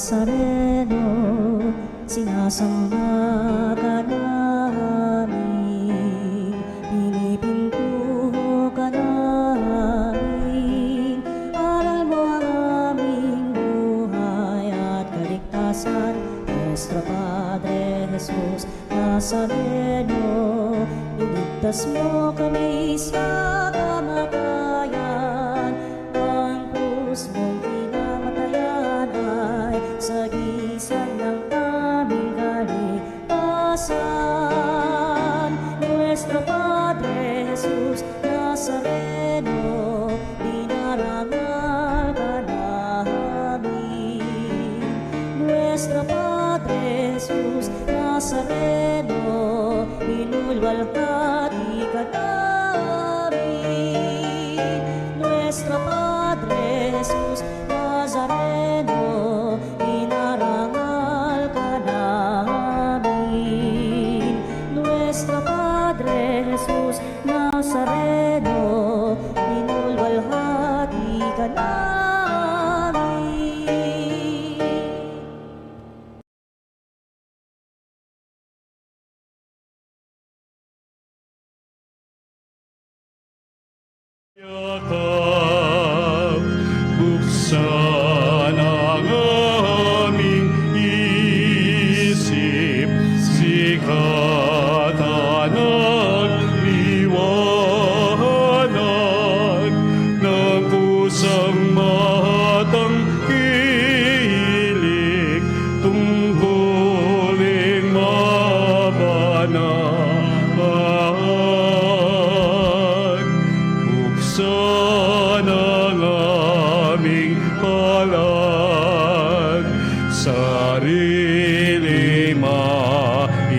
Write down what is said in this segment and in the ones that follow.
Nazareno, sinasamba ka namin, pinipintuho ka namin, aral mo ang aming buhay at kaligtasan. Nuestro Padre Jesus Nazareno, iligtas mo kami sa kamatayan, ang krus mong pinamatayan ay sagisag ng aming kaligtasan. Nuestro Padre Jesus Nazareno, dinarangal ka namin. Nuestro Padre Jesus Nazareno, binulwalhati ka namin. Nuestro Padre Jesus Nazareno, inarangal ka namin. Nuestro Padre Jesus Nazareno, binulwalhati ka namin. Yakap, buksan ang aming isip, sikatan ang liwanag ng pusang matang kilig, tungkuling mabanag. Buksan ang aming palag, sarili maialay,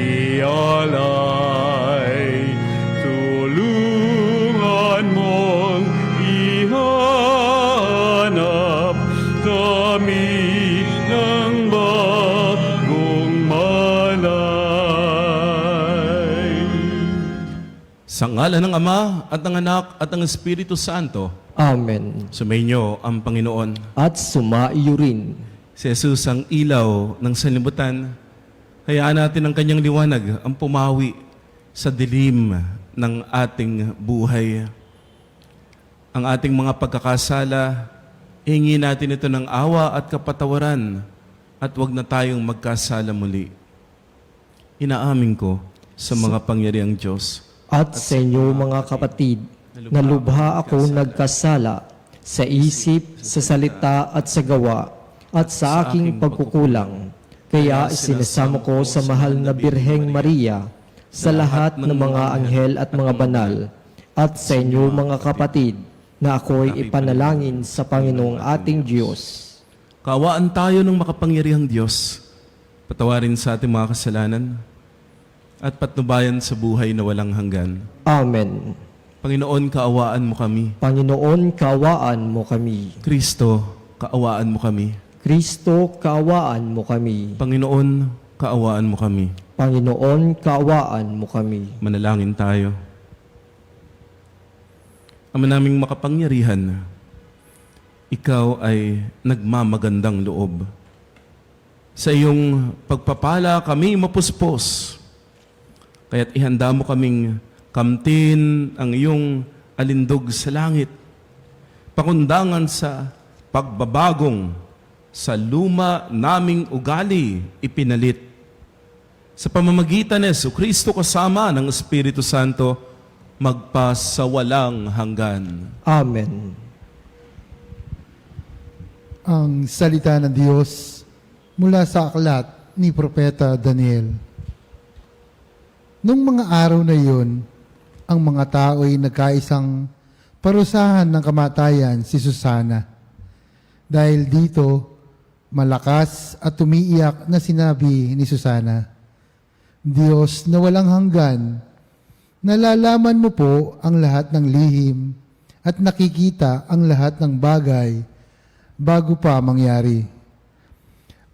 tulungan mong ihanap kami ng bagong malay. Sa ngalan ng Ama at ng Anak at ng Espiritu Santo, Amen. sumainyo ang Panginoon. At sumaiyo rin. Si Jesus ang ilaw ng sanlibutan. Hayaan natin ang kanyang liwanag ang pumawi sa dilim ng ating buhay. Ang ating mga pagkakasala, hingi natin ito ng awa at kapatawaran at huwag na tayong magkasala muli. Inaamin ko sa mga pangyariang Diyos At sa inyo mga kapatid, na lubha ako nagkasala sa isip, sa salita at sa gawa, at sa aking pagkukulang. Kaya isinasamo ko sa mahal na Birheng Maria, sa lahat ng mga anghel at mga banal, at sa inyo mga kapatid, na ako'y ipanalangin sa Panginoong ating Diyos. Kaawaan tayo ng makapangyarihang Diyos, patawarin sa ating mga kasalanan, at patnubayan sa buhay na walang hanggan. Amen. Panginoon, kaawaan mo kami. Panginoon, kaawaan mo kami. Kristo, kaawaan mo kami. Kristo, kaawaan mo kami. Panginoon, kaawaan mo kami. Panginoon, kaawaan mo kami. Manalangin tayo. Ama naming makapangyarihan, ikaw ay nagmamagandang loob. Sa iyong pagpapala kami mapuspos. Kaya't ihanda mo kaming kamtin ang iyong alindog sa langit. Pakundangan sa pagbabagong sa luma naming ugali ipinalit. Sa pamamagitan ni Jesucristo kasama ng Espiritu Santo, magpasawalang hanggan. Amen. Ang salita ng Diyos mula sa aklat ni Propeta Daniel. Nung mga araw na iyon, ang mga tao ay nagkaisang parusahan ng kamatayan si Susana. Dahil dito, malakas at umiiyak na sinabi ni Susana, Diyos na walang hanggan, nalalaman mo po ang lahat ng lihim at nakikita ang lahat ng bagay bago pa mangyari.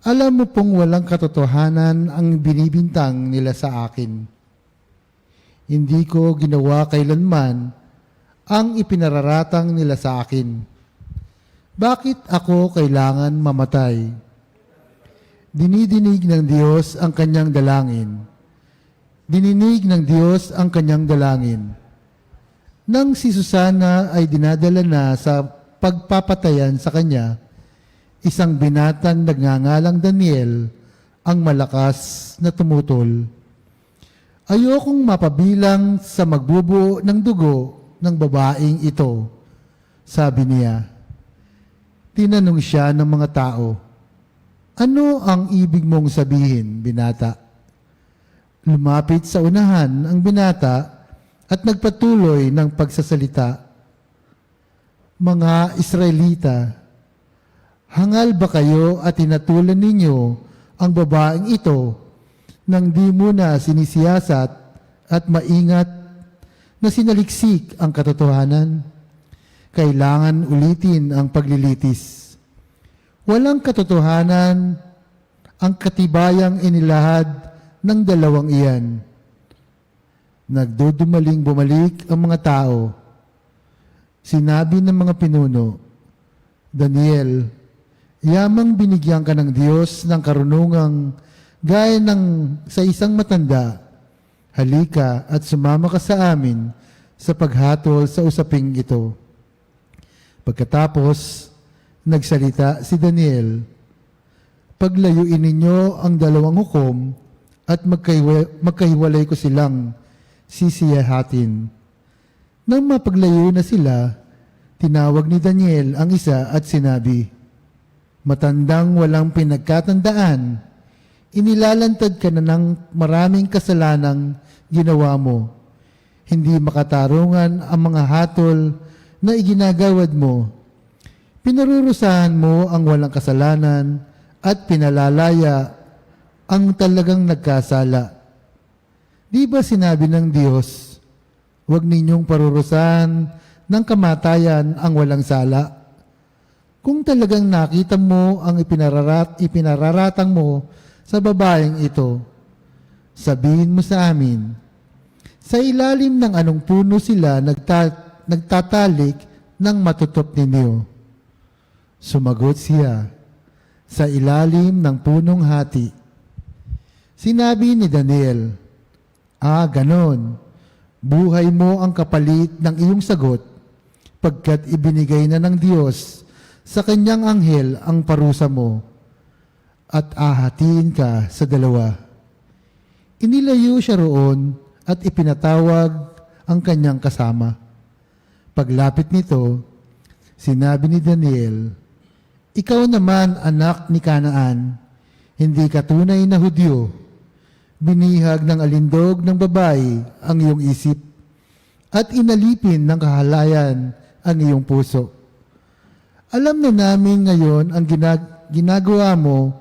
Alam mo pong walang katotohanan ang binibintang nila sa akin. Hindi ko ginawa kailanman ang ipinararatang nila sa akin. Bakit ako kailangan mamatay? Dinidinig ng Diyos ang kanyang dalangin. Dininig ng Diyos ang kanyang dalangin. Nang si Susana ay dinadala na sa pagpapatayan sa kanya, isang binatang nagngangalang Daniel ang malakas na tumutol. Ayokong mapabilang sa magbubuo ng dugo ng babaeng ito, sabi niya. Tinanong siya ng mga tao, ano ang ibig mong sabihin, binata? Lumapit sa unahan ang binata at nagpatuloy ng pagsasalita. Mga Israelita, hangal ba kayo at tinatulan ninyo ang babaeng ito nang di muna sinisiyasat at maingat na sinaliksik ang katotohanan? Kailangan ulitin ang paglilitis. Walang katotohanan ang katibayang inilahad ng dalawang iyan. Nagdudumaling bumalik ang mga tao. Sinabi ng mga pinuno, Daniel, yamang binigyan ka ng Diyos ng karunungang gaya ng sa isang matanda. Halika at sumama ka sa amin sa paghatol sa usaping ito. Pagkatapos, nagsalita si Daniel, paglayuin ninyo ang dalawang hukom at magkahiwalay ko silang sisiyahatin. Nang mapaglayo na sila, tinawag ni Daniel ang isa at sinabi, matandang walang pinagkatandaan, inilalantad ka na ng maraming kasalanang ginawa mo. Hindi makatarungan ang mga hatol na iginagawad mo. Pinarurusahan mo ang walang kasalanan at pinalalaya ang talagang nagkasala. Di ba sinabi ng Diyos, huwag ninyong parurusahan ng kamatayan ang walang sala? Kung talagang nakita mo ang ipinararatang mo sa babaeng ito, sabihin mo sa amin, sa ilalim ng anong puno sila nagtatalik ng matutop ninyo? Sumagot siya, sa ilalim ng punong hati. Sinabi ni Daniel, ganon, buhay mo ang kapalit ng iyong sagot, pagkat ibinigay na ng Diyos sa kanyang anghel ang parusa mo, at ahatiin ka sa dalawa. Inilayo siya roon at ipinatawag ang kanyang kasama. Paglapit nito, sinabi ni Daniel, ikaw naman anak ni Kanaan, hindi ka tunay na Hudyo. Binihag ng alindog ng babae ang iyong isip at inalipin ng kahalayan ang iyong puso. Alam na namin ngayon ang ginagawa mo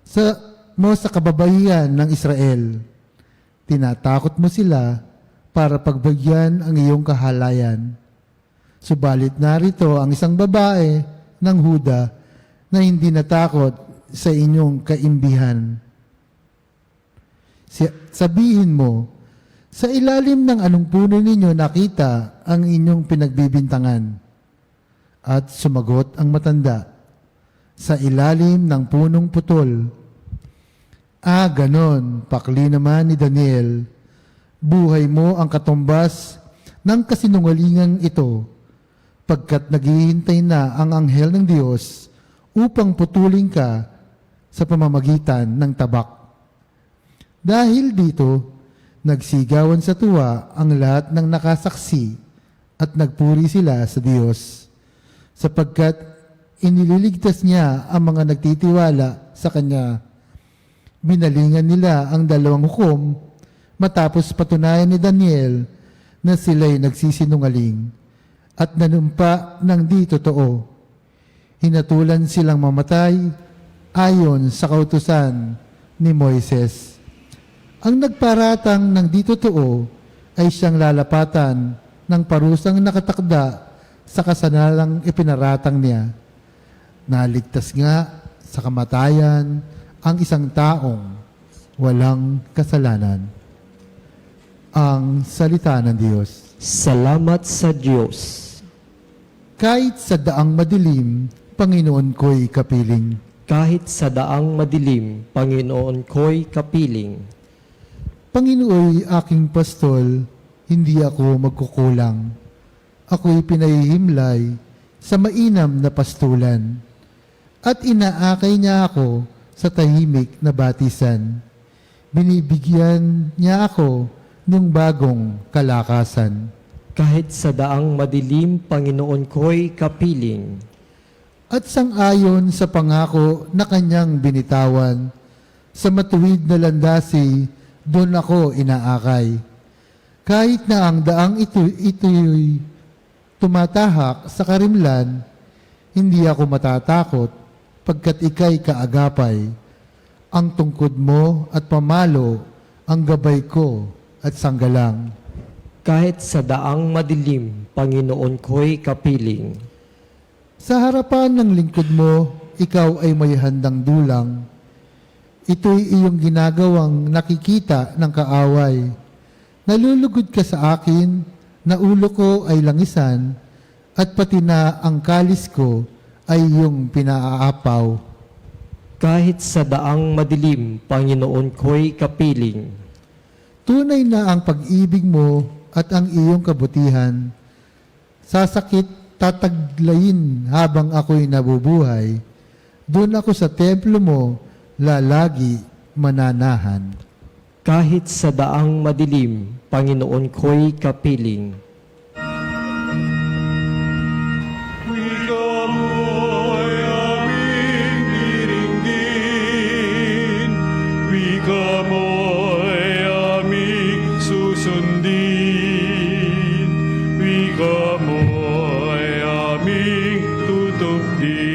sa kababaihan ng Israel. Tinatakot mo sila para pagbagyan ang iyong kahalayan. Subalit narito ang isang babae ng Huda na hindi natakot sa inyong kaimbihan. Sabihin mo, sa ilalim ng anong puno ninyo nakita ang inyong pinagbibintangan? At sumagot ang matanda, sa ilalim ng punong putol. Ganon, pakli naman ni Daniel, buhay mo ang katumbas ng kasinungalingang ito, pagkat naghihintay na ang anghel ng Diyos upang putulin ka sa pamamagitan ng tabak. Dahil dito, nagsigawan sa tuwa ang lahat ng nakasaksi at nagpuri sila sa Diyos, sapagkat inililigtas niya ang mga nagtitiwala sa Kanya. Binalingan nila ang dalawang hukom matapos patunayan ni Daniel na sila'y nagsisinungaling at nanumpa ng di totoo. Hinatulan silang mamatay ayon sa kautusan ni Moises. Ang nagparatang ng di totoo ay siyang lalapatan ng parusang nakatakda sa kasanalang ipinaratang niya. Naligtas nga sa kamatayan ang isang taong walang kasalanan. Ang salita ng Diyos. Salamat sa Diyos. Kahit sa daang madilim, Panginoon ko'y kapiling. Kahit sa daang madilim, Panginoon ko'y kapiling. Panginooy aking pastol, hindi ako magkukulang. Ako'y pinahihimlay sa mainam na pastulan. At inaakay niya ako sa tahimik na batisan. Binibigyan niya ako ng bagong kalakasan. Kahit sa daang madilim, Panginoon ko'y kapiling. At sang-ayon sa pangako na kanyang binitawan, sa matuwid na landasi, doon ako inaakay. Kahit na ang daang ito'y tumatahak sa karimlan, hindi ako matatakot pagkat ika'y kaagapay. Ang tungkod mo at pamalo, ang gabay ko at sanggalang. Kahit sa daang madilim, Panginoon ko'y kapiling. Sa harapan ng lingkod mo, ikaw ay may handang dulang. Ito'y iyong ginagawang nakikita ng kaaway. Nalulugod ka sa akin, na ulo ko ay langisan, at pati na ang kalis ko ay iyong pinaaapaw. Kahit sa daang madilim, Panginoon ko'y kapiling. Tunay na ang pag-ibig mo at ang iyong kabutihan. Sa sakit, tataglayin habang ako'y nabubuhay. Doon ako sa templo mo, lalagi mananahan. Kahit sa daang madilim, Panginoon ko'y kapiling. Wika mo'y aming diringgin, wika mo'y aming susundin, wika mo'y aming tutupdin,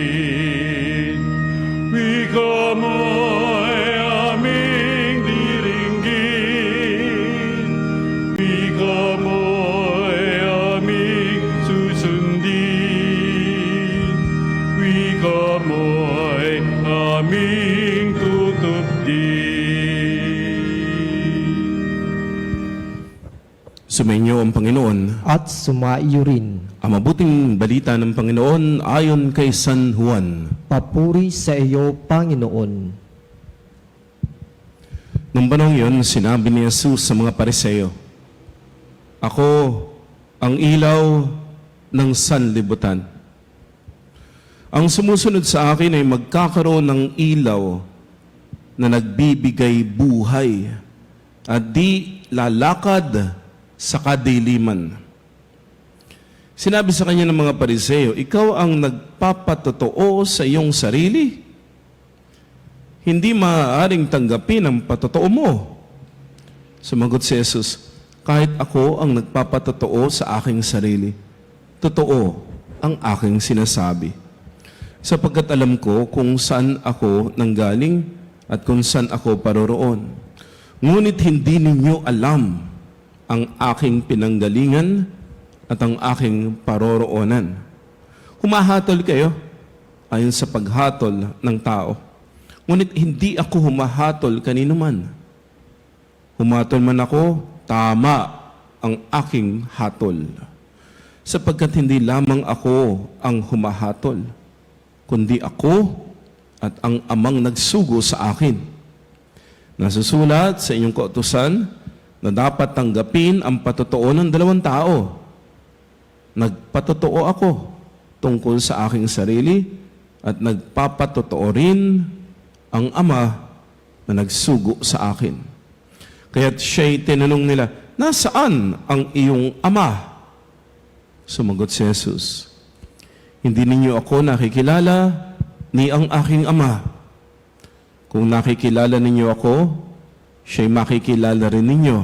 wika mo'y aming diringgin, wika mo'y aming susundin, wika mo'y aming tutupdin. Sumainyo ang Panginoon. At sumaiyo rin. Ang mabuting balita ng Panginoon ayon kay San Juan. Papuri sa iyo, Panginoon. Nung panahon yun, sinabi ni Jesus sa mga Pariseo, Ako ang ilaw ng sanlibutan. Ang sumusunod sa akin ay magkakaroon ng ilaw na nagbibigay buhay at di lalakad sa kadiliman. Sinabi sa kanya ng mga Pariseo, ikaw ang nagpapatotoo sa iyong sarili. Hindi maaaring tanggapin ang patotoo mo. Sumagot si Jesus, kahit ako ang nagpapatotoo sa aking sarili, totoo ang aking sinasabi. Sapagkat alam ko kung saan ako nanggaling at kung saan ako paroroon. Ngunit hindi ninyo alam ang aking pinanggalingan at ang aking paroroonan. Humahatol kayo ayon sa paghatol ng tao. Ngunit hindi ako humahatol kanino man. Humatol man ako, tama ang aking hatol. Sapagkat hindi lamang ako ang humahatol, kundi ako at ang amang nagsugo sa akin. Nasusulat sa inyong kautusan na dapat tanggapin ang patotoo ng dalawang tao. Nagpatotoo ako tungkol sa aking sarili at nagpapatotoo rin ang Ama na nagsugo sa akin. Kaya't siya'y tinanong nila, nasaan ang iyong Ama? Sumagot si Jesus, hindi ninyo ako nakikilala ni ang aking Ama. Kung nakikilala ninyo ako, siya'y makikilala rin ninyo.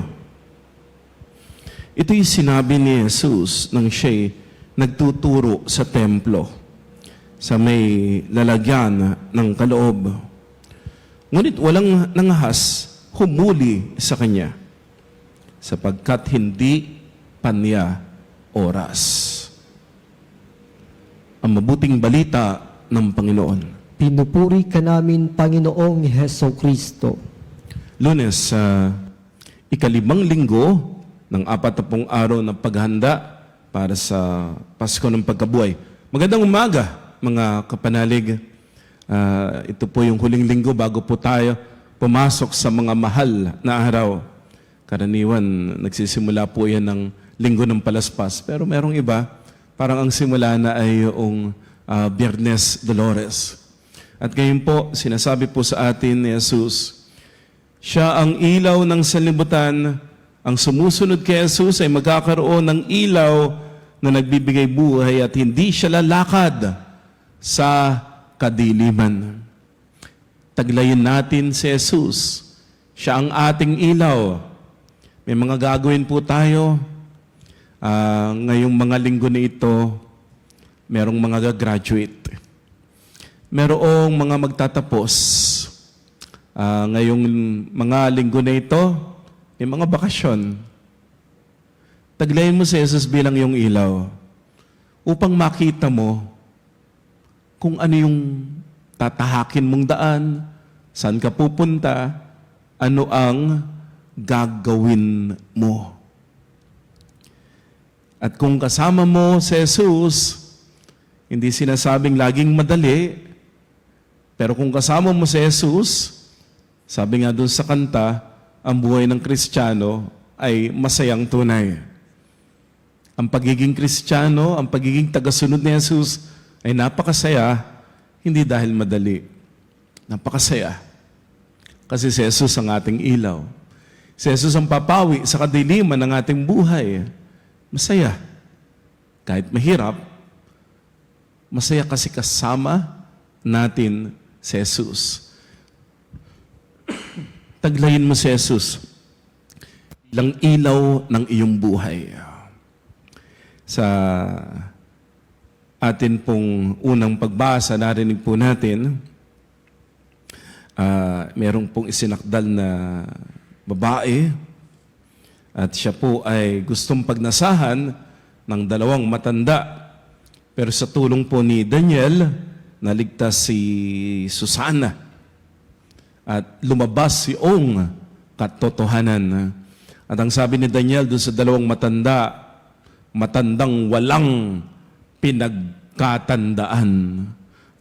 Ito'y sinabi ni Jesus nang siya'y nagtuturo sa templo, sa may lalagyan ng kaloob. Ngunit walang nangahas humuli sa kanya, sapagkat hindi pa niya oras. Ang mabuting balita ng Panginoon. Pinupuri ka namin, Panginoong Heso Kristo. Lunes, ikalibang linggo ng 40 araw na paghanda para sa Pasko ng Pagkabuhay. Magandang umaga, mga kapanalig. Ito po yung huling linggo bago po tayo pumasok sa mga mahal na araw. Karaniwan, nagsisimula po yan ng linggo ng palaspas. Pero merong iba, parang ang simula na ay yung Biyernes Dolores. At ngayon po, sinasabi po sa atin ni Jesus, siya ang ilaw ng sanlibutan. Ang sumusunod kay Jesus ay magkakaroon ng ilaw na nagbibigay buhay at hindi siya lalakad sa kadiliman. Taglayin natin si Jesus. Siya ang ating ilaw. May mga gagawin po tayo. Ngayong mga linggo na ito, merong mga gagraduate. Merong mga magtatapos. Ngayong mga linggo na ito, may mga bakasyon. Taglayin mo si Jesus bilang yung ilaw upang makita mo kung ano yung tatahakin mong daan, saan ka pupunta, ano ang gagawin mo. At kung kasama mo si Jesus, hindi sinasabing laging madali, pero kung kasama mo si Jesus, sabi nga doon sa kanta, ang buhay ng Kristiyano ay masayang tunay. Ang pagiging Kristiyano, ang pagiging tagasunod ni Jesus ay napakasaya, hindi dahil madali. Napakasaya. Kasi si Jesus ang ating ilaw. Si Jesus ang papawi sa kadiliman ng ating buhay. Masaya. Kahit mahirap, masaya kasi kasama natin si Jesus. Taglayin mo si Jesus bilang ilaw ng iyong buhay. Sa atin pong unang pagbasa, narinig po natin, merong pong isinakdal na babae at siya po ay gustong pagnasahan ng 2 matanda. Pero sa tulong po ni Daniel, naligtas si Susana at lumabas yung katotohanan. At ang sabi ni Daniel doon sa 2 matandang walang pinagkatandaan.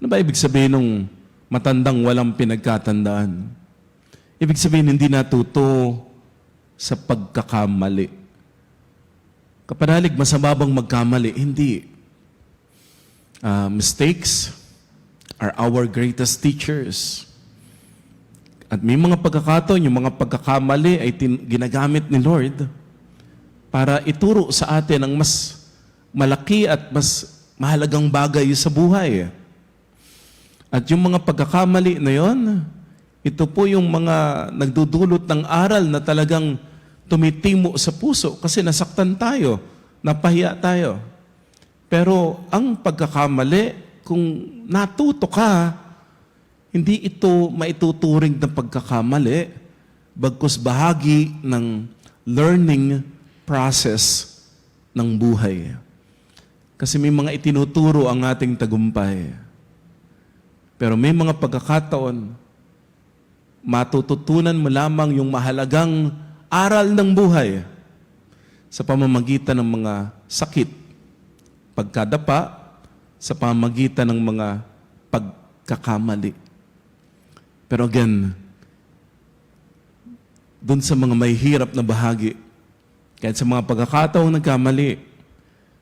Ano ba ibig sabihin ng matandang walang pinagkatandaan? Ibig sabihin hindi natuto sa pagkakamali. Kapanalig, masama bang magkamali? Hindi. Mistakes are our greatest teachers. At may mga pagkakataon, yung mga pagkakamali ay ginagamit ni Lord para ituro sa atin ang mas malaki at mas mahalagang bagay sa buhay. At yung mga pagkakamali na yon, ito po yung mga nagdudulot ng aral na talagang tumitimo sa puso kasi nasaktan tayo, napahiya tayo. Pero ang pagkakamali, kung natuto ka, hindi ito maituturing na pagkakamali, bagkus bahagi ng learning process ng buhay. Kasi may mga itinuturo ang ating tagumpay. Pero may mga pagkakataon, matututunan mo lamang yung mahalagang aral ng buhay sa pamamagitan ng mga sakit, pagkadapa, sa pamamagitan ng mga pagkakamali. Pero again, dun sa mga may hirap na bahagi, kahit sa mga pagkakataong nagkamali,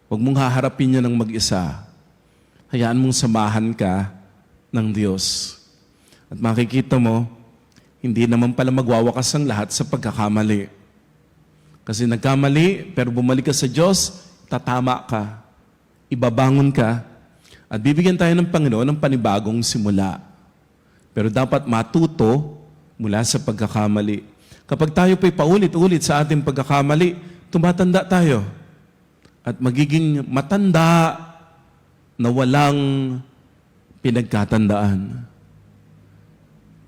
huwag mong haharapin niya ng mag-isa. Hayaan mong samahan ka ng Diyos. At makikita mo, hindi naman pala magwawakas ang lahat sa pagkakamali. Kasi nagkamali, pero bumalik ka sa Diyos, tatama ka. Ibabangon ka. At bibigyan tayo ng Panginoon ng panibagong simula. Pero dapat matuto mula sa pagkakamali. Kapag tayo po'y paulit-ulit sa ating pagkakamali, tumatanda tayo. At magiging matanda na walang pinagkatandaan.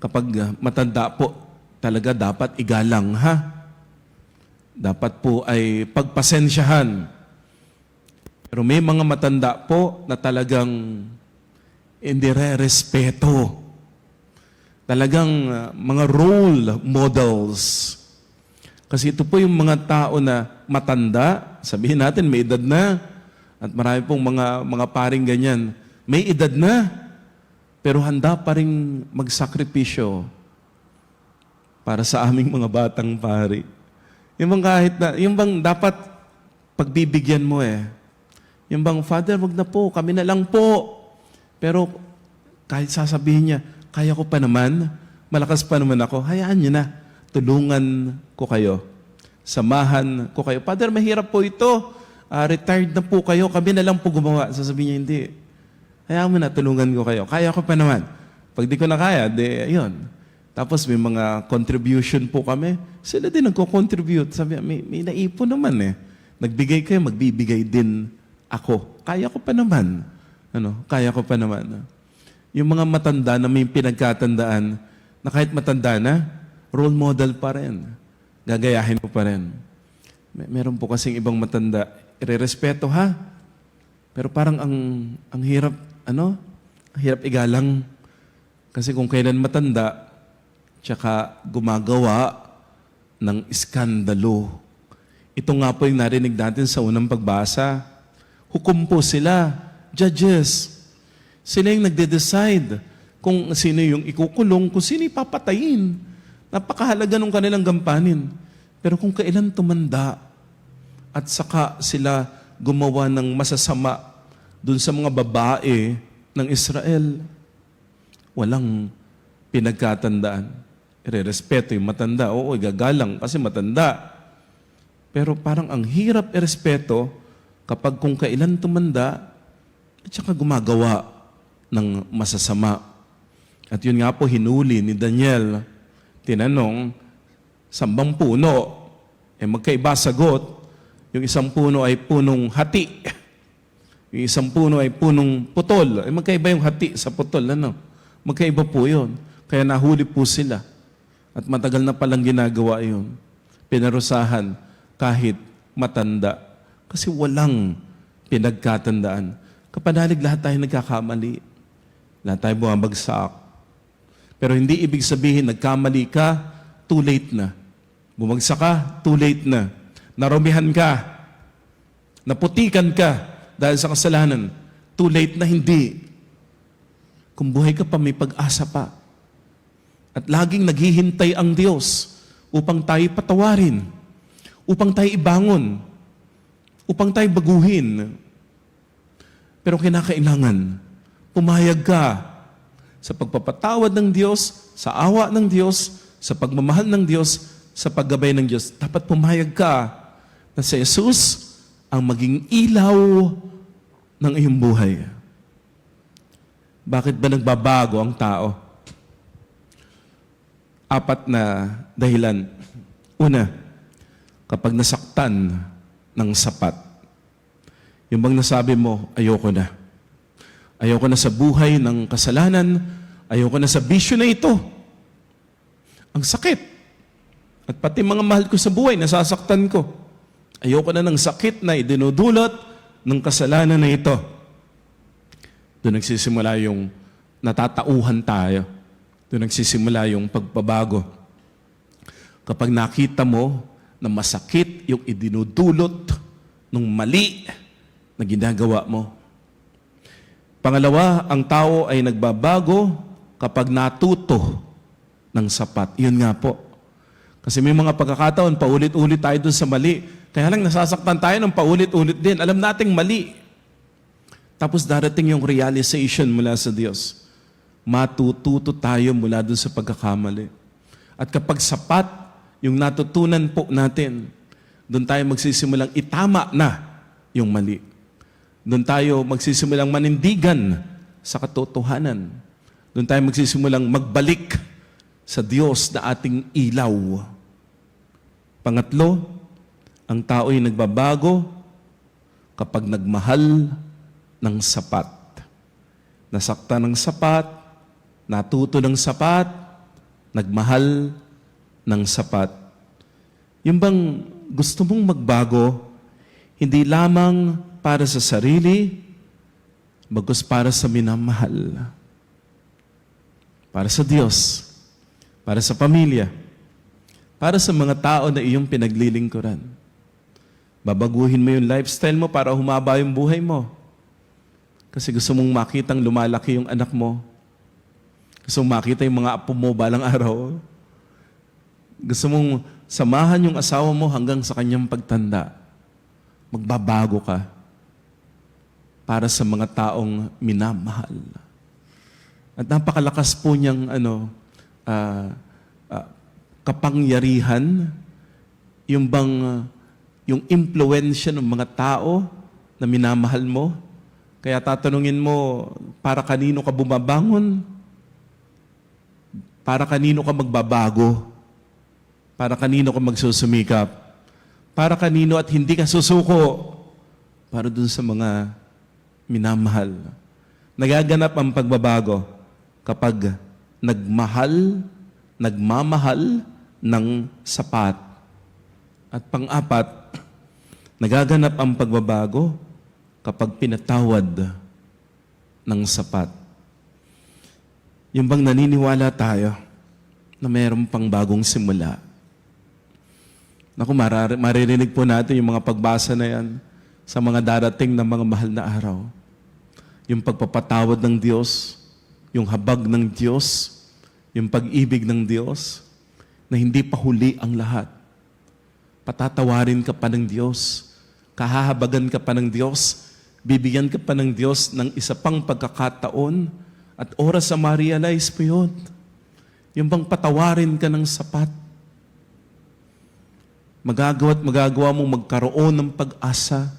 Kapag matanda po, talaga dapat igalang, ha? Dapat po ay pagpasensyahan. Pero may mga matanda po na talagang hindi respeto. Talagang mga role models. Kasi ito po yung mga tao na matanda, sabihin natin may edad na, at marami pong mga paring ganyan, may edad na, pero handa pa rin magsakripisyo para sa aming mga batang pari. Yung bang kahit na, yung bang dapat pagbibigyan mo Yung bang, Father, wag na po, kami na lang po. Pero kahit sasabihin niya, kaya ko pa naman, malakas pa naman ako, hayaan niyo na, tulungan ko kayo. Samahan ko kayo. Father, mahirap po ito. Retired na po kayo, kami na lang po gumawa. Sasabihin niya, hindi. Hayaan mo na, tulungan ko kayo. Kaya ko pa naman. Pag di ko na kaya, ayun. Tapos may mga contribution po kami. Sila din nagko-contribute. Sabi, may naipon naman Nagbigay kayo, magbibigay din ako. Kaya ko pa naman. Kaya ko pa naman. Yung mga matanda na may pinagkatandaan, na kahit matanda na, role model pa rin. Gagayahin mo pa rin. Meron po kasing ibang matanda, irerespeto ha. Pero parang ang hirap, ang hirap igalang. Kasi kung kailan matanda, tsaka gumagawa ng iskandalo. Ito nga po yung narinig natin sa unang pagbasa. Hukom po sila, judges. Sila yung nagde-decide kung sino yung ikukulong, kung sino ipapatayin. Napakahalaga ng kanilang gampanin. Pero kung kailan tumanda at saka sila gumawa ng masasama dun sa mga babae ng Israel, walang pinagkatandaan. Irerespeto yung matanda. Oo, igagalang kasi matanda. Pero parang ang hirap irespeto kapag kung kailan tumanda at saka gumagawa ng masasama. At yun nga po, hinuli ni Daniel. Tinanong, sambang puno? Magkaiba sagot. Yung isang puno ay punong hati. Yung isang puno ay punong putol. Magkaiba yung hati sa putol. Magkaiba po yun. Kaya nahuli po sila. At matagal na palang ginagawa yun. Pinarusahan kahit matanda. Kasi walang pinagkatandaan. Kapanalig lahat tayo nagkakamali. Lahat tayo bumabagsak. Pero hindi ibig sabihin nagkamali ka, too late na. Bumagsak ka, too late na. Narumihan ka, naputikan ka dahil sa kasalanan, too late na hindi. Kung buhay ka pa, may pag-asa pa. At laging naghihintay ang Diyos upang tayo patawarin, upang tayo ibangon, upang tayo baguhin. Pero kinakailangan, pumayag ka sa pagpapatawad ng Diyos, sa awa ng Diyos, sa pagmamahal ng Diyos, sa paggabay ng Diyos. Dapat pumayag ka na si Jesus ang maging ilaw ng iyong buhay. Bakit ba nagbabago ang tao? 4 na dahilan. Una, kapag nasaktan ng sapat. Yung bang nasabi mo, ayoko na. Ayoko na sa buhay ng kasalanan. Ayoko na sa bisyo na ito. Ang sakit. At pati mga mahal ko sa buhay, nasasaktan ko. Ayoko na ng sakit na idinudulot ng kasalanan na ito. Doon nagsisimula yung natatauhan tayo. Doon nagsisimula yung pagbabago. Kapag nakita mo na masakit yung idinudulot ng mali na ginagawa mo. Pangalawa, ang tao ay nagbabago kapag natuto ng sapat. Yun nga po. Kasi may mga pagkakataon, paulit-ulit tayo dun sa mali. Kaya lang nasasaktan tayo ng paulit-ulit din. Alam nating mali. Tapos darating yung realization mula sa Diyos. Matututo tayo mula dun sa pagkakamali. At kapag sapat yung natutunan po natin, dun tayo magsisimulang itama na yung mali. Dun tayo magsisimulang manindigan sa katotohanan. Dun tayo magsisimulang magbalik sa Diyos na ating ilaw. Pangatlo, ang tao ay nagbabago kapag nagmahal ng sapat. Nasakta ng sapat, natuto ng sapat, nagmahal ng sapat. Yung bang gusto mong magbago, hindi lamang para sa sarili, bagkus para sa minamahal. Para sa Diyos, para sa pamilya, para sa mga tao na iyong pinaglilingkuran. Babaguhin mo yung lifestyle mo para humaba yung buhay mo. Kasi gusto mong makitang lumalaki yung anak mo. Gusto mong makita yung mga apo mo balang araw? Gusto mong samahan yung asawa mo hanggang sa kanyang pagtanda? Magbabago ka para sa mga taong minamahal. At napakalakas po niyang kapangyarihan, yung bang yung impluensya ng mga tao na minamahal mo. Kaya tatanungin mo, para kanino ka bumabangon? Para kanino ka magbabago? Para kanino ka magsusumikap? Para kanino at hindi ka susuko? Para dun sa mga minamahal. Nagaganap ang pagbabago kapag nagmamahal ng sapat. At pang-apat, nagaganap ang pagbabago kapag pinatawad ng sapat. Yung bang naniniwala tayo na mayroon pang bagong simula. Naku, maririnig po natin yung mga pagbasa na yan sa mga darating na mga mahal na araw. Yung pagpapatawad ng Diyos, yung habag ng Diyos, yung pag-ibig ng Diyos, na hindi pa huli ang lahat. Patatawarin ka pa ng Diyos, kahahabagan ka pa ng Diyos, bibigyan ka pa ng Diyos ng isa pang pagkakataon at oras sa ma-realize po yun. Yung bang patawarin ka ng sapat. Magagawa mong magkaroon ng pag-asa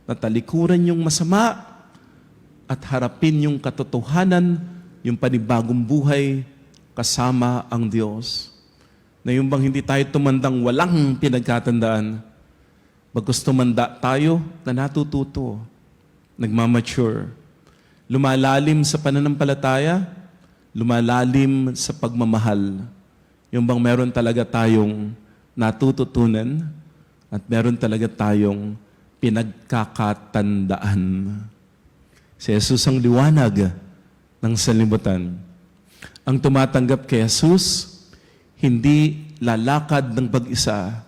na talikuran yung masama at harapin yung katotohanan, yung panibagong buhay kasama ang Diyos. Na yung bang hindi tayo tumandang walang pinagkatandaan, bagkus tumanda tayo na natututo, nagmamature, lumalalim sa pananampalataya, lumalalim sa pagmamahal. Yung bang meron talaga tayong natututunan at meron talaga tayong pinagkakatandaan. Si Jesus ang liwanag ng sanlibutan. Ang tumatanggap kay Jesus, hindi lalakad ng pag-isa,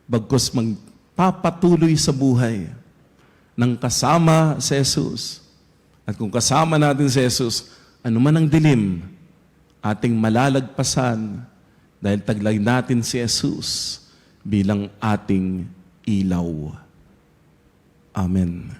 bagkus magpapatuloy sa buhay ng kasama si Jesus. At kung kasama natin si Jesus, ano man ang dilim, ating malalagpasan dahil taglay natin si Jesus bilang ating ilaw. Amen.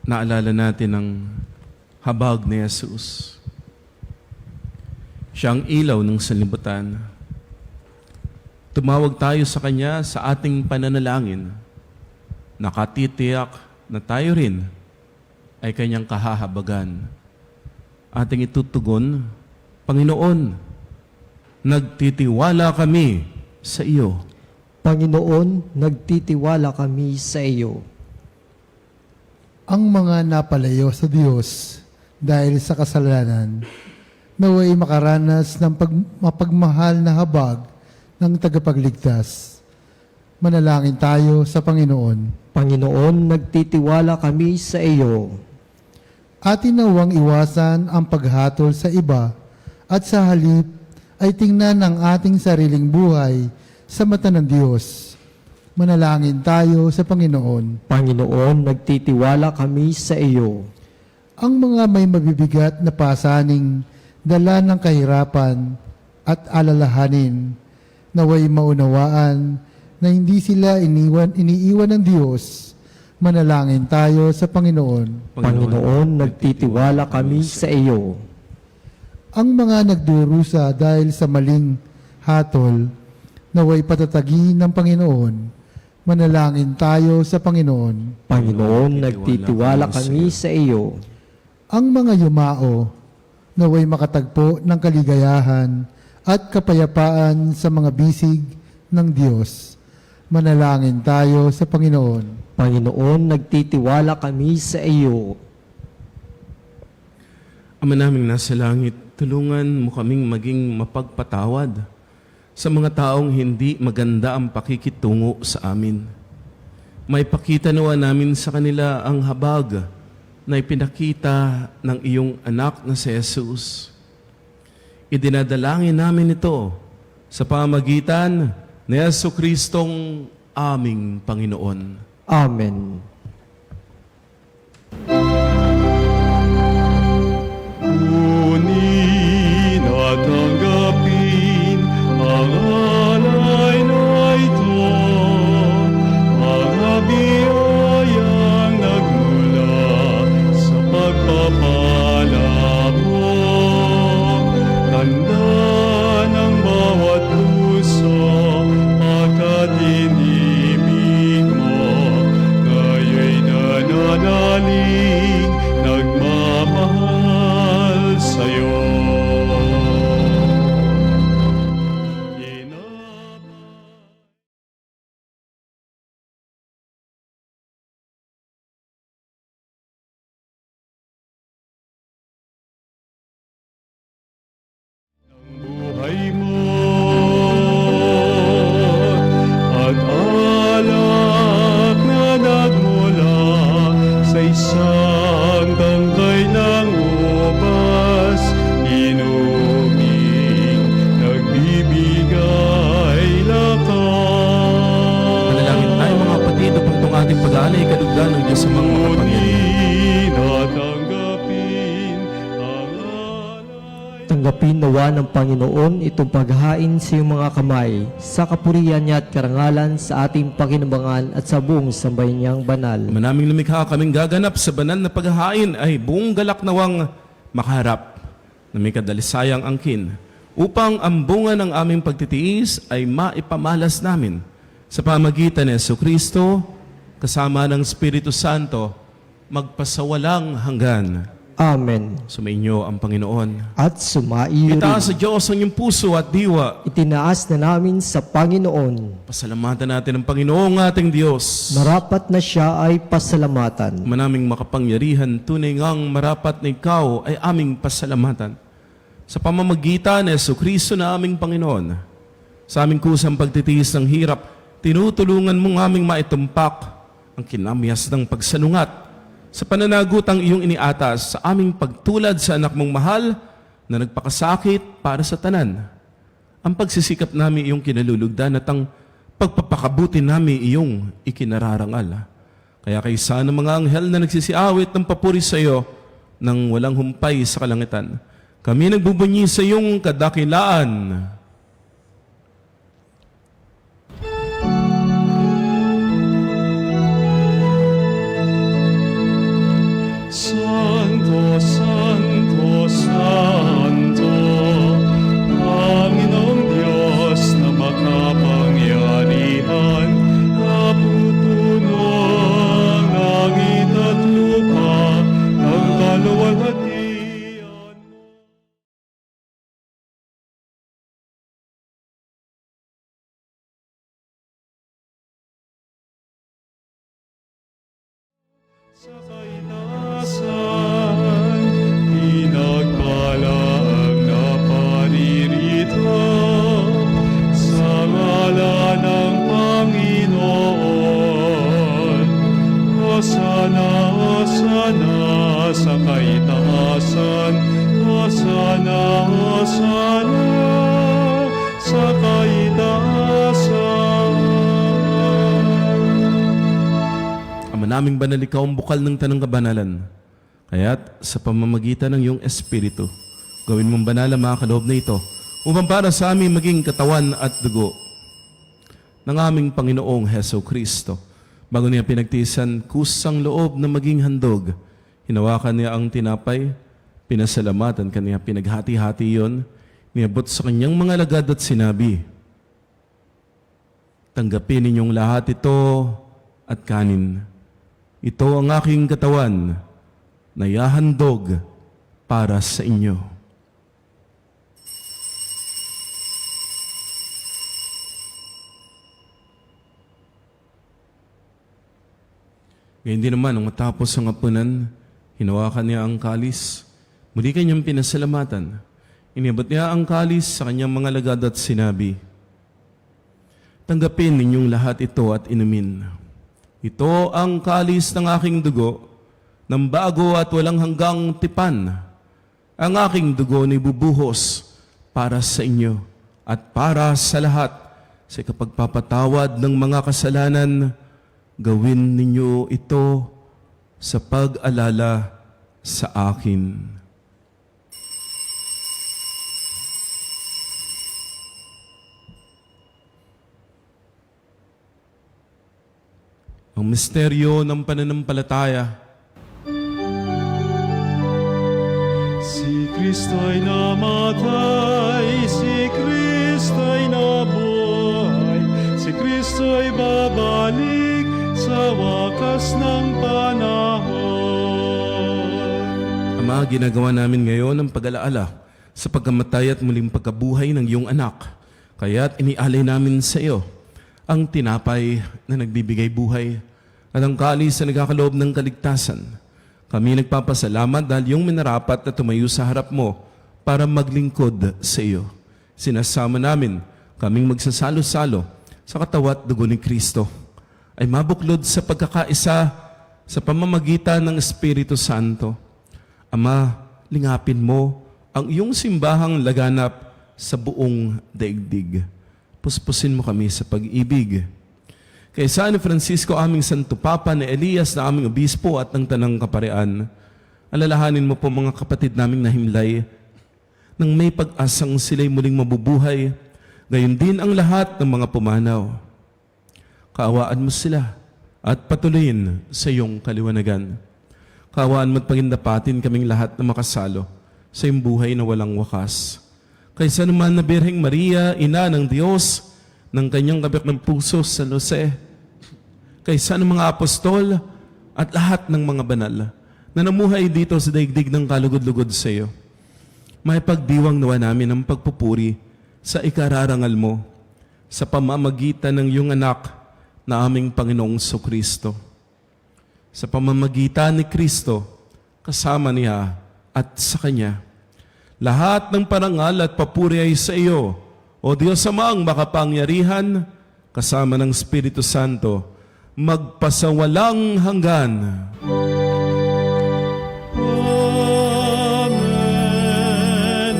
Naalala natin ang habag ni Jesus. Siya ang ilaw ng sanlibutan. Tumawag tayo sa Kanya sa ating pananalangin. Nakatitiyak na tayo rin ay Kanyang kahahabagan. Ating itutugon, Panginoon, nagtitiwala kami sa iyo. Panginoon, nagtitiwala kami sa iyo. Ang mga napalayo sa Diyos dahil sa kasalanan, naway makaranas ng mapagmahal na habag ng tagapagligtas. Manalangin tayo sa Panginoon. Panginoon, nagtitiwala kami sa iyo. Atin nawang iwasan ang paghatol sa iba at sa halip ay tingnan ang ating sariling buhay sa mata ng Diyos. Manalangin tayo sa Panginoon. Panginoon, nagtitiwala kami sa iyo. Ang mga may mabibigat na pasaning dala ng kahirapan at alalahanin, naway maunawaan na hindi sila iniiwan ng Diyos. Manalangin tayo sa Panginoon. Panginoon, nagtitiwala kami sa iyo. Ang mga nagdurusa dahil sa maling hatol, naway patatagin ng Panginoon. Manalangin tayo sa Panginoon. Panginoon, nagtitiwala kami sa iyo. Ang mga yumao, naway makatagpo ng kaligayahan at kapayapaan sa mga bisig ng Diyos. Manalangin tayo sa Panginoon. Panginoon, nagtitiwala kami sa iyo. Ama naming nasa langit, tulungan mo kaming maging mapagpatawad sa mga taong hindi maganda ang pakikitungo sa amin. May pakita nawa namin sa kanila ang habag na ipinakita ng iyong anak na si Jesus. Idinadalangin namin ito sa pamagitan ni Jesucristong aming Panginoon. Amen. Kunin at tanggapin ang alay na ito, mga biyayang nagmula sa pagpapala mo. Tanda ng bawat puso pagkat inibig mo, ngayon nananalig, nagmamahal sa'yo. Buhay mo at alak na nagmula sa isang tangkay ng ubas, inuming nagbibigay lakas. Manalangin tayo mga kapatid upang itong ating pag-aalay kalugdan ng Diyos sa mga makapangyarihan. Kunin at tanggapin ang alay. Tanggapin nawa ng Panginoon itong paghain sa iyong mga kamay, sa kapurihan niya at karangalan sa ating Pakinabangan at sa buong sambayan niyang banal. Manaming lumikha kaming gaganap sa banal na paghahain ay buong galak nawang makaharap na may kadalisayang angkin upang ang bunga ng aming pagtitiis ay maipamalas namin sa pamagitan ni Jesucristo kasama ng Espiritu Santo magpasawalang hanggan. Amen. Sumainyo ang Panginoon. At sumaiyo rin. Itaas sa Diyos ang iyong puso at diwa. Itinaas na namin sa Panginoon. Pasalamatan natin ang Panginoong ating Diyos. Marapat na siya ay pasalamatan. Manaming makapangyarihan, tunay ngang marapat na ikaw ay aming pasalamatan. Sa pamamagitan ni Jesucristo na aming Panginoon, sa aming kusang pagtitiis ng hirap, tinutulungan mong aming maitumpak ang kinamyas ng pagsalungat sa pananagutang iyong iniatas sa aming pagtulad sa anak mong mahal na nagpakasakit para sa tanan. Ang pagsisikap namin iyong kinalulugdan at ang pagpapakabuti namin iyong ikinararangal. Kaya kaysa ng mga anghel na nagsisiawit ng papuri sa iyo nang walang humpay sa kalangitan, kami nagbubunyi sa iyong kadakilaan. Santo, Santo, Santo, Panginoong Diyos na makapangyarihan, napupuno ang langit at lupa ng kaluwalhatian mo. Sa kaitaasan, pinagpala ang naparirito sa ngalan ng Panginoon. Hosana, Hosana sa kaitaasan, Hosana, Hosana sa kaitaasan. Ama naming banal, ikaw ang bukal ng tanang kabanalan. Kaya't sa pamamagitan ng iyong Espiritu, gawin mong banal ang mga kaloob na ito upang para sa aming maging katawan at dugo ng aming Panginoong Jesucristo. Bago niya pinagtiisan kusang loob na maging handog, hinawakan niya ang tinapay, pinasalamatan kaniya, pinaghati-hati iyon, niabot sa kanyang mga lagad at sinabi, "Tanggapin ninyong lahat ito at kanin. Ito ang aking katawan na yahandog para sa inyo." Ngayon din naman, nung matapos ang hapunan, hinawakan niya ang kalis. Muli kanyang pinasalamatan. Iniabot niya ang kalis sa kanyang mga lagad at sinabi, "Tanggapin ninyong lahat ito at inumin. Ito ang kalis ng aking dugo ng bago at walang hanggang tipan. Ang aking dugo ni bubuhos para sa inyo at para sa lahat sa kapagpapatawad ng mga kasalanan. Gawin ninyo ito sa pag-alala sa akin. Ang misteryo ng pananampalataya. Si Kristo'y namatay, si Kristo'y nabuhay, si Kristo'y babalik sa wakas ng panahon. Ama, ginagawa namin ngayon ang pag-alaala sa pagkamatay at muling pagkabuhay ng iyong anak. Kaya't inialay namin sa iyo ang tinapay na nagbibigay buhay at ang kalis na nagkakaloob ng kaligtasan. Kami nagpapasalamat dahil yung minarapat na tumayo sa harap mo para maglingkod sa iyo. Sinasama namin kaming magsasalo-salo sa katawat dugo ni Kristo ay mabuklod sa pagkakaisa sa pamamagitan ng Espiritu Santo. Ama, lingapin mo ang iyong simbahang laganap sa buong daigdig. Puspusin mo kami sa pag-ibig. Kay San Francisco, aming Santo Papa, ni Elias na aming obispo at ng Tanang Kaparian, alalahanin mo po mga kapatid naming nahimlay nang may pag-asang sila'y muling mabubuhay, gayon din ang lahat ng mga pumanaw. Kaawaan mo sila at patuloyin sa iyong kaliwanagan. Kaawaan mo at pagindapatin kaming lahat na makasalo sa iyong buhay na walang wakas. Kaysa naman na Birheng Maria, Ina ng Diyos, ng kanyang kabik ng puso sa Jose, kaysa ng mga apostol at lahat ng mga banal na namuhay dito sa daigdig ng kalugod-lugod sa iyo. May pagdiwang nawa namin ang pagpupuri sa ikararangal mo sa pamamagitan ng iyong anak na aming Panginoong Kristo. Sa pamamagitan ni Kristo, kasama niya at sa Kanya, lahat ng parangal at papuri ay sa iyo, O Diyos Amang makapangyarihan, kasama ng Espiritu Santo, magpasawalang hanggan. Amen,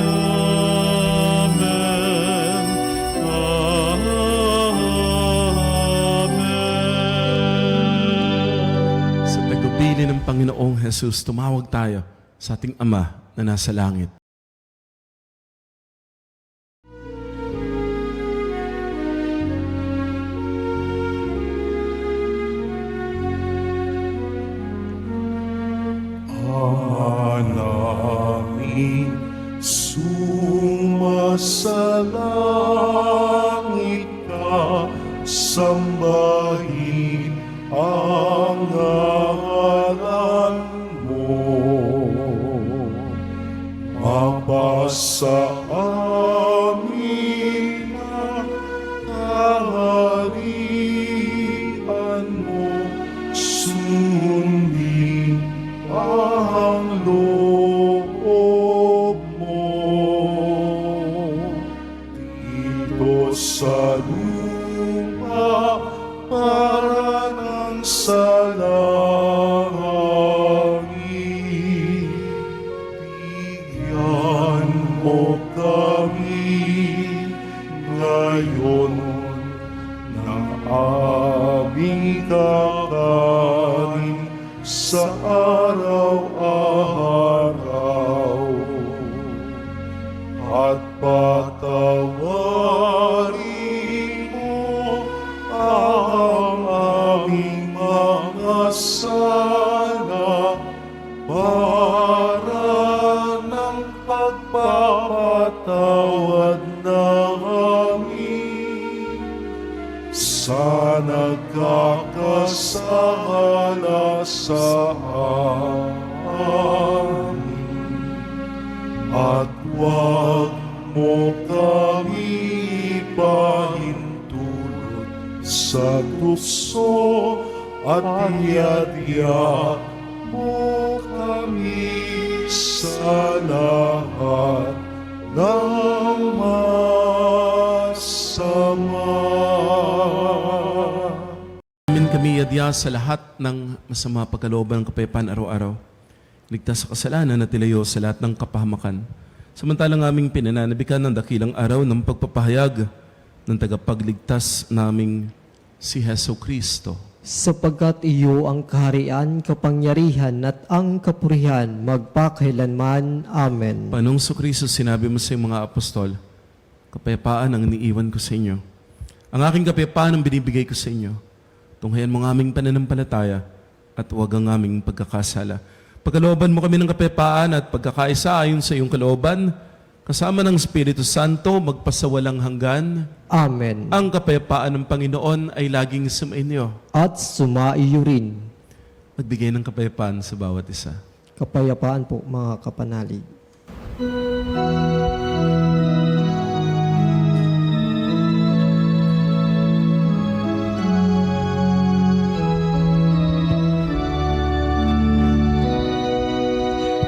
amen, amen. Sa tagubilin ng Panginoong Jesus, tumawag tayo sa ating Ama na nasa langit. Namin sumasalangit ka, sambahin ang ngalan mo. Mapasa amin ang kaharian mo, sundin ang loob mo dito sa lupa para nang sa langit. Bigyan mo kami ngayon ng aming kakanin sa araw-araw, at patawarin mo ang aming mga sala para ng pagpapatawad namin sa nagkakasala sa amin, at huwag mo kami ipahintulot sa tukso, at iadya mo kami sa lahat ng masama. Amin kami iyadya sa lahat ng masama pagkalooban ng kapayapaan araw-araw. Ligtas sa kasalanan at ilayo sa lahat ng kapahamakan. Samantalang aming pinananabikan ng dakilang araw ng pagpapahayag ng tagapagligtas naming si Heso Kristo. Sapagkat iyo ang kaharian, kapangyarihan at ang kapurihan magpakailanman. Amen. Panong Kristo, sinabi mo sa iyong mga apostol, kapayapaan ang iniiwan ko sa inyo. Ang aking kapayapaan ang binibigay ko sa inyo. Tunghayan mo ang aming pananampalataya at huwag ang aming pagkakasala. Pagkalooban mo kami ng kapayapaan at pagkakaisa ayon sa iyong kalooban, kasama ng Espiritu Santo, magpasawalang hanggan. Amen. Ang kapayapaan ng Panginoon ay laging sumainyo. At sumaiyo rin. Magbigay ng kapayapaan sa bawat isa. Kapayapaan po, mga kapanalig.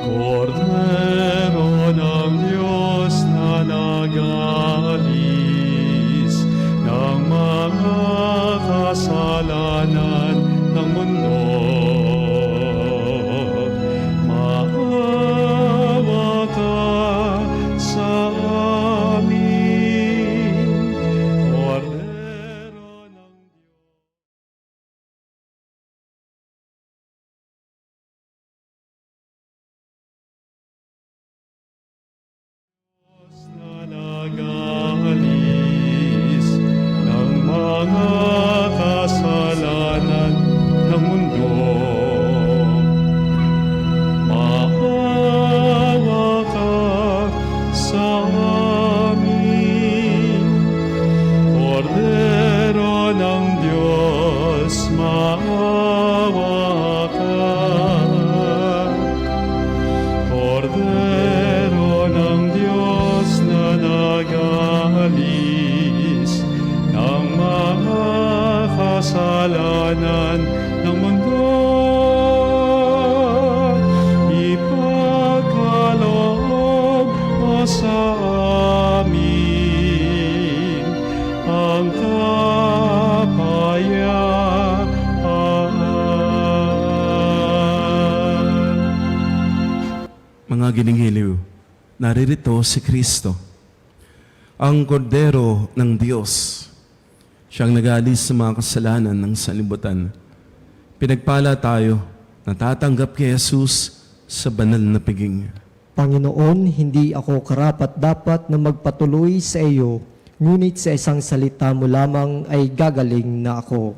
Cordero ng Diyos na nag-aalis ng mga kasalanan ng mundo, maawa ka sa amin. Cordero ng na nag-aalis ng mga kasalanan ng mundo, maawa ka sa amin. Cordero ng Diyos, maawa ka. Cordero ng Diyos na nag-aalis ng mga kasalanan ng mundo, ipagkaloob mo sa amin ang kapayapaan. Mga gininghiliw, naririto si Kristo, ang kordero ng Diyos. Siyang nag-aalis sa mga kasalanan ng sanlibutan. Pinagpala tayo, natatanggap kay Jesus sa banal na piging. Panginoon, hindi ako karapat-dapat na magpatuloy sa iyo, ngunit sa isang salita mo lamang ay gagaling na ako.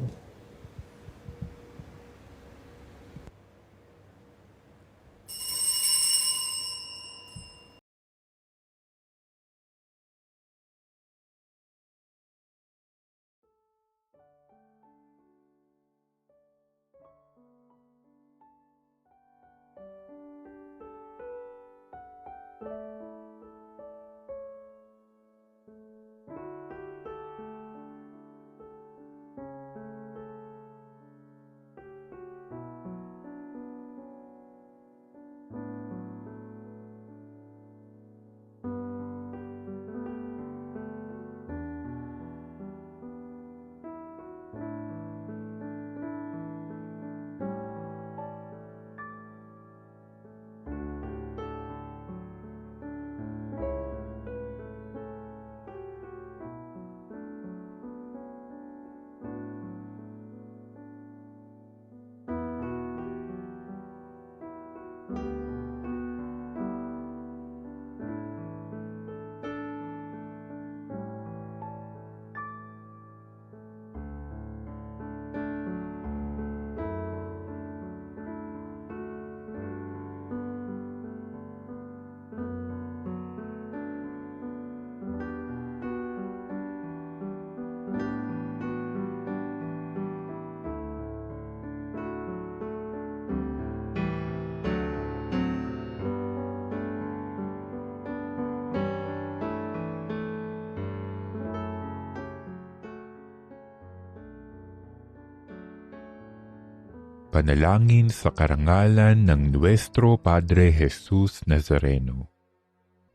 Panalangin sa karangalan ng Nuestro Padre Jesus Nazareno.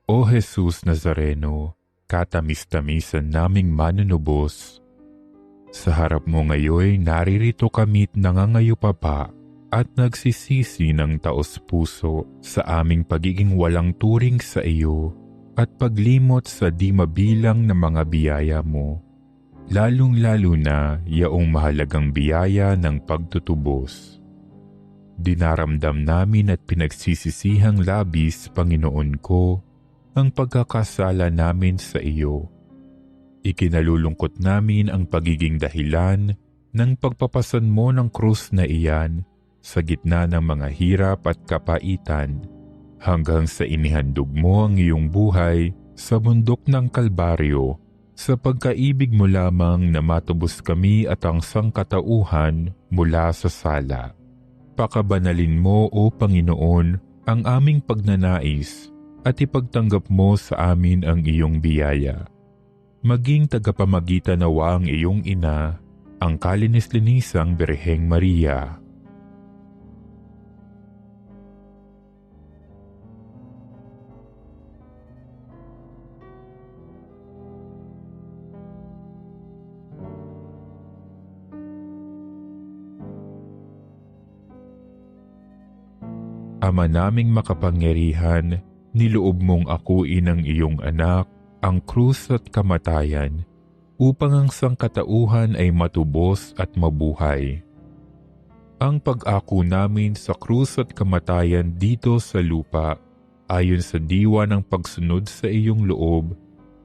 O Jesus Nazareno, katamis-tamisan naming manunubos, Sa harap mo ngayon, naririto kami't nangangayupapa at nagsisisi ng taos-puso sa aming pagiging walang turing sa iyo at paglimot sa di mabilang na mga biyaya mo. Lalong-lalo na yaong mahalagang biyaya ng pagtutubos. Dinaramdam namin at pinagsisisihang labis, Panginoon ko, ang pagkakasala namin sa iyo. Ikinalulungkot namin ang pagiging dahilan ng pagpapasan mo ng krus na iyan sa gitna ng mga hirap at kapaitan hanggang sa inihandog mo ang iyong buhay sa bundok ng Kalbaryo sa pagkaibig mo lamang na matubos kami at ang sangkatauhan mula sa sala. Pakabanalin mo, O Panginoon, ang aming pagnanais at ipagtanggap mo sa amin ang iyong biyaya. Maging tagapamagitan nawa ang iyong ina, ang kalinis-linisang Birheng Maria. Ama naming makapangyarihan, niloob mong akuin ang iyong anak, ang krus at kamatayan, upang ang sangkatauhan ay matubos at mabuhay. Ang pag-ako namin sa krus at kamatayan dito sa lupa, ayon sa diwa ng pagsunod sa iyong loob,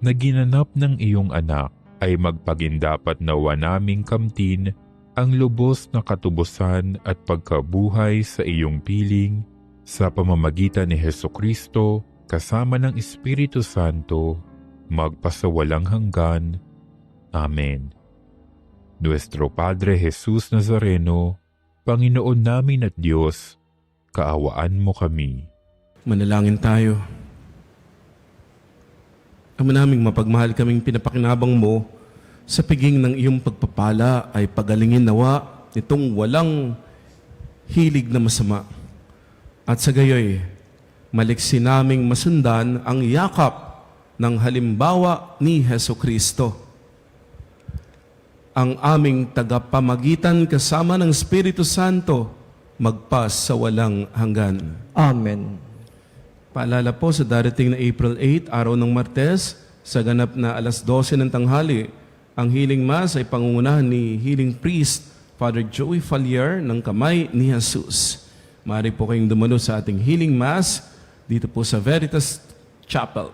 na ginanap ng iyong anak, ay magpagindapat nawa naming kamtin ang lubos na katubusan at pagkabuhay sa iyong piling, sa pamamagitan ni Hesukristo, kasama ng Espiritu Santo, magpasawalang hanggan. Amen. Nuestro Padre Jesus Nazareno, Panginoon namin at Diyos, kaawaan mo kami. Manalangin tayo. Ama naming mapagmahal kaming pinapakinabang mo, sa piging ng iyong pagpapala ay pagalingin nawa nitong walang hilig na masama. At sa gayoy, maliksi naming masundan ang yakap ng halimbawa ni Hesukristo. Ang aming tagapamagitan kasama ng Espiritu Santo magpas sa walang hanggan. Amen. Paalala po sa darating na April 8, araw ng Martes, sa ganap na 12:00 ng tanghali, ang healing mass ay pangungunahan ni healing priest Father Joey Falier ng Kamay ni Jesus. Maaari po kayong dumalo sa ating healing mass dito po sa Veritas Chapel.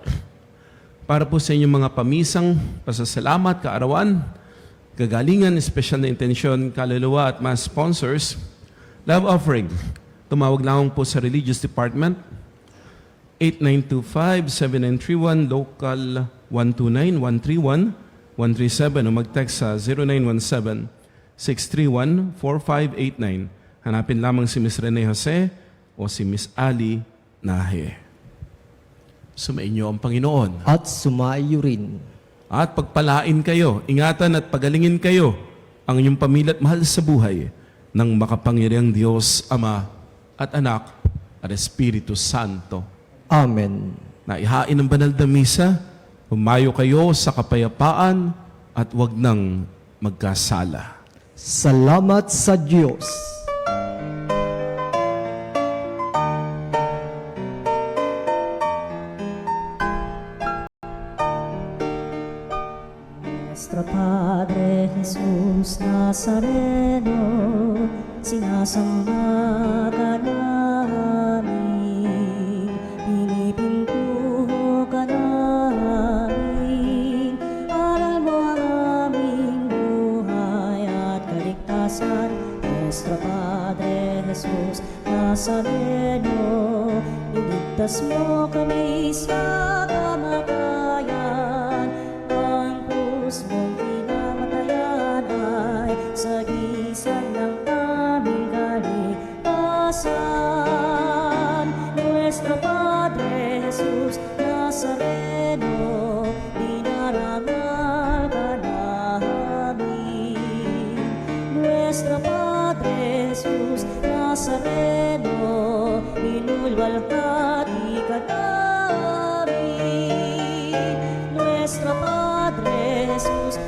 Para po sa inyong mga pamisang pasasalamat, kaarawan, kagalingan, espesyal na intensyon, kaluluwa at mass sponsors, love offering. Tumawag lang po sa Religious Department 8925-7931, local 129-131-137 o mag-text sa 0917-631-4589. Hanapin lamang si Miss Rene Jose o si Miss Ali Nahe. Sumainyo ang Panginoon. At sumaiyo rin. At pagpalain kayo, ingatan at pagalingin kayo ang inyong pamilya at mahal sa buhay ng makapangyarihang Diyos, Ama at Anak at Espiritu Santo. Amen. Naihain ang banal na misa, humayo kayo sa kapayapaan at huwag nang magkasala. Salamat sa Diyos. Nuestro Padre Jesus Nazareno, sinasamba ka namin, pinipintuho ka namin, aral mo ang aming buhay at kaligtasan. Nuestro Padre Jesus Nazareno, iligtas mo kami sa kamatayan, ang krus mong pinamatayan ay sagisag ng aming kaligtasan. Nuestro Padre Jesus Nazareno, dinarangal ka namin. Nuestro Padre Jesus Nazareno, inulwalhati ka namin. Nuestro Padre Jesus